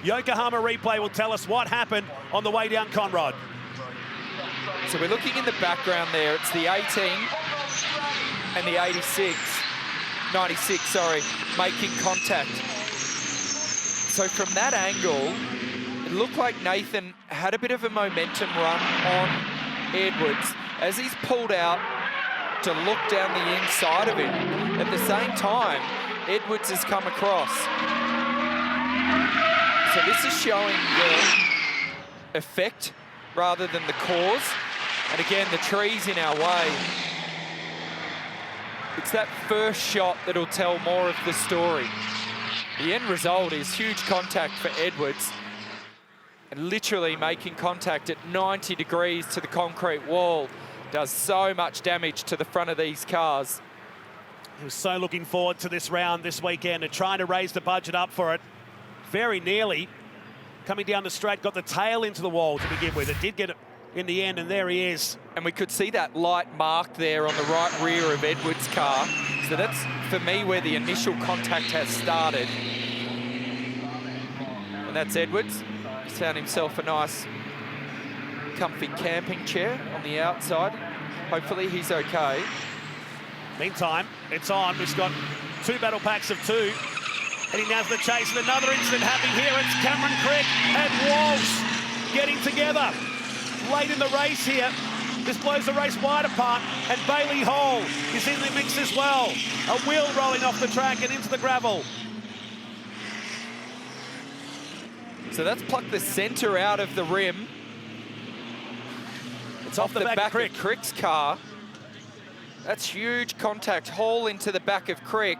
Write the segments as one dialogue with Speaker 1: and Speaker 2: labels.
Speaker 1: Yokohama replay will tell us what happened on the way down Conrod.
Speaker 2: So we're looking in the background there. It's the 18 and the 96, sorry, making contact. So from that angle, it looked like Nathan had a bit of a momentum run on Edwards as he's pulled out to look down the inside of him. At the same time, Edwards has come across. So this is showing the effect rather than the cause. And again, the tree's in our way. It's that first shot that'll tell more of the story. The end result is huge contact for Edwards, and literally making contact at 90 degrees to the concrete wall does so much damage to the front of these cars.
Speaker 1: He was so looking forward to this round this weekend and trying to raise the budget up for it. Very nearly coming down the straight, got the tail into the wall to begin with. It did get it in the end, and there he is.
Speaker 2: And we could see that light mark there on the right rear of Edwards' car. So that's, for me, where the initial contact has started. And that's Edwards. He's found himself a nice, comfy camping chair on the outside. Hopefully he's okay.
Speaker 1: Meantime, it's on. We've got 2 battle packs of 2. Heading down to the chase, and another incident happening here. It's Cameron Crick and Walsh getting together late in the race here. This blows the race wide apart, and Bailey Hall is in the mix as well. A wheel rolling off the track and into the gravel.
Speaker 2: So that's plucked the centre out of the rim.
Speaker 1: It's off the back of
Speaker 2: Crick's car. That's huge contact. Hall into the back of Crick.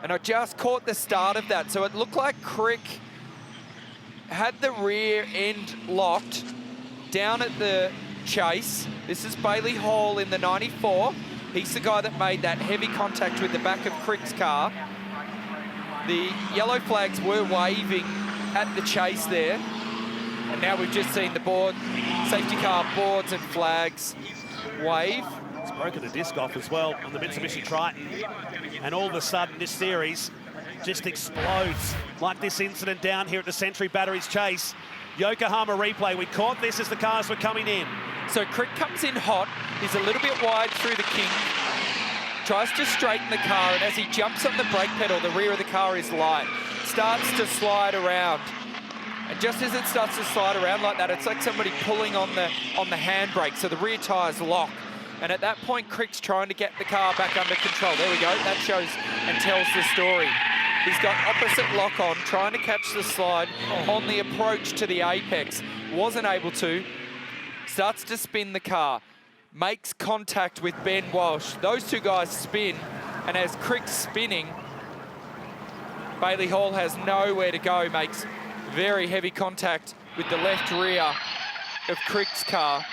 Speaker 2: And I just caught the start of that. So it looked like Crick had the rear end locked down at the chase. This is Bailey Hall in the 94. He's the guy that made that heavy contact with the back of Crick's car. The yellow flags were waving at the chase there. And now we've just seen the board, safety car boards and flags wave.
Speaker 1: It's broken the disc off as well on the Mitsubishi Triton. And all of a sudden, this series just explodes like this incident down here at the Century Batteries Chase. Yokohama replay. We caught this as the cars were coming in.
Speaker 2: So Crick comes in hot. He's a little bit wide through the kink. Tries to straighten the car, and as he jumps on the brake pedal, the rear of the car is light. Starts to slide around. And just as it starts to slide around like that, it's like somebody pulling on the handbrake, so the rear tyres lock. And at that point, Crick's trying to get the car back under control. There we go. That shows and tells the story. He's got opposite lock on, trying to catch the slide on the approach to the apex. Wasn't able to. Starts to spin the car. Makes contact with Ben Walsh. Those two guys spin. And as Crick's spinning, Bailey Hall has nowhere to go. Makes very heavy contact with the left rear of Crick's car.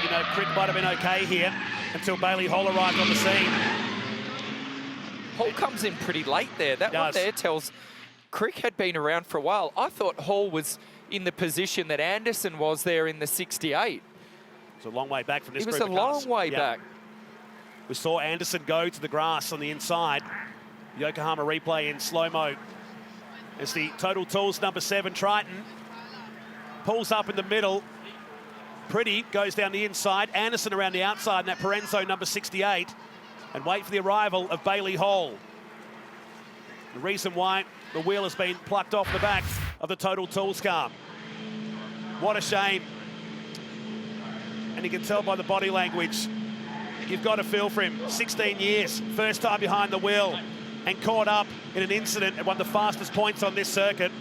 Speaker 1: You know, Crick might have been okay here until Bailey Hall arrived on the scene.
Speaker 2: Hall comes in pretty late there. That one there tells Crick had been around for a while. I thought Hall was in the position that Anderson was there in the 68.
Speaker 1: It's a long way back from this
Speaker 2: group
Speaker 1: of cars.
Speaker 2: It was a long way back.
Speaker 1: We saw Anderson go to the grass on the inside. Yokohama replay in slow-mo. As the Total Tools number 7 Triton pulls up in the middle. Pretty goes down the inside. Anderson around the outside in that Parenzo number 68. And wait for the arrival of Bailey Hall. The reason why the wheel has been plucked off the back of the Total Tools car. What a shame. And you can tell by the body language, you've got a feel for him. 16 years, first time behind the wheel, and caught up in an incident at one of the fastest points on this circuit.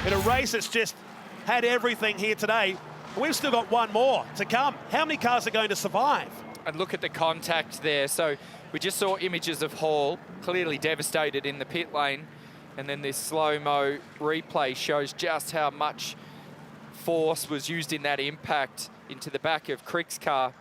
Speaker 1: In a race that's just had everything here today. We've still got one more to come. How many cars are going to survive?
Speaker 2: And look at the contact there. So we just saw images of Hall clearly devastated in the pit lane. And then this slow-mo replay shows just how much force was used in that impact into the back of Crick's car.